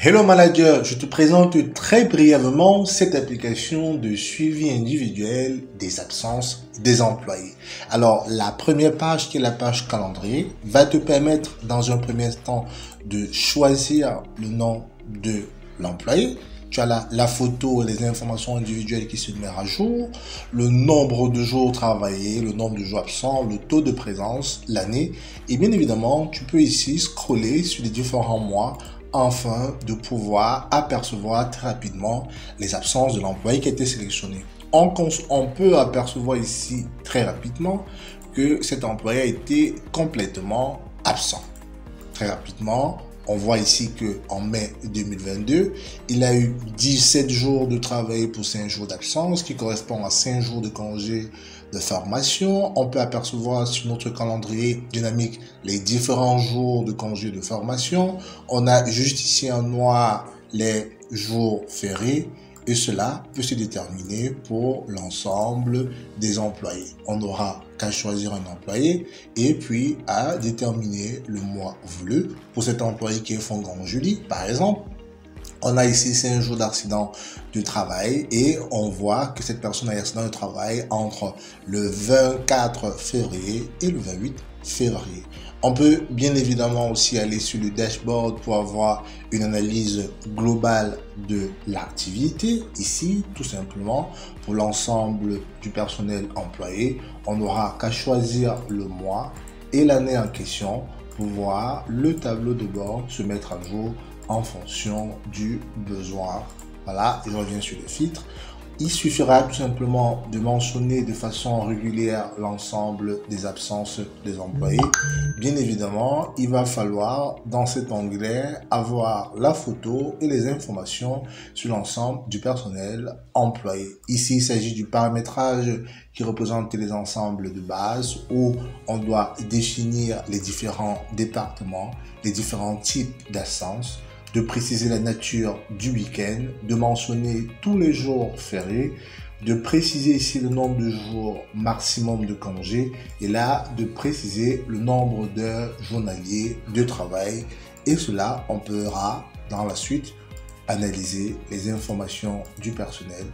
Hello Manager, je te présente très brièvement cette application de suivi individuel des absences des employés. Alors, la première page, qui est la page calendrier, va te permettre dans un premier temps de choisir le nom de l'employé. Tu as la photo et les informations individuelles qui se mettent à jour, le nombre de jours travaillés, le nombre de jours absents, le taux de présence, l'année. Et bien évidemment, tu peux ici scroller sur les différents mois afin de pouvoir apercevoir très rapidement les absences de l'employé qui a été sélectionné. On peut apercevoir ici très rapidement que cet employé a été complètement absent. Très rapidement, on voit ici qu'en mai 2022, il a eu 17 jours de travail pour 5 jours d'absence, qui correspond à 5 jours de congé de formation. On peut apercevoir sur notre calendrier dynamique les différents jours de congé de formation. On a juste ici en noir les jours fériés. Et cela peut se déterminer pour l'ensemble des employés. On n'aura qu'à choisir un employé et puis à déterminer le mois voulu. Pour cet employé qui est Fongan-Julie, par exemple, on a ici 5 jours d'accident de travail et on voit que cette personne a un accident de travail entre le 24 février et le 28 février. On peut bien évidemment aussi aller sur le dashboard pour avoir une analyse globale de l'activité. Ici, tout simplement, pour l'ensemble du personnel employé, on n'aura qu'à choisir le mois et l'année en question pour voir le tableau de bord se mettre à jour en fonction du besoin. Voilà, je reviens sur le filtre. Il suffira tout simplement de mentionner de façon régulière l'ensemble des absences des employés. Bien évidemment, il va falloir dans cet onglet avoir la photo et les informations sur l'ensemble du personnel employé. Ici, il s'agit du paramétrage qui représente les ensembles de base où on doit définir les différents départements, les différents types d'absences, de préciser la nature du week-end, de mentionner tous les jours fériés, de préciser ici le nombre de jours maximum de congés et là de préciser le nombre d'heures journaliers de travail. Et cela, on pourra dans la suite analyser les informations du personnel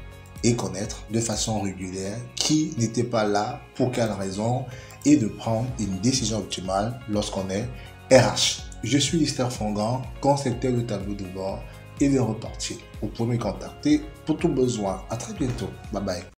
et connaître de façon régulière qui n'était pas là, pour quelle raison, et de prendre une décision optimale lorsqu'on est RH. Je suis Lister Fongan, concepteur de tableau de bord et de reporting. Vous pouvez me contacter pour tout besoin. À très bientôt. Bye bye.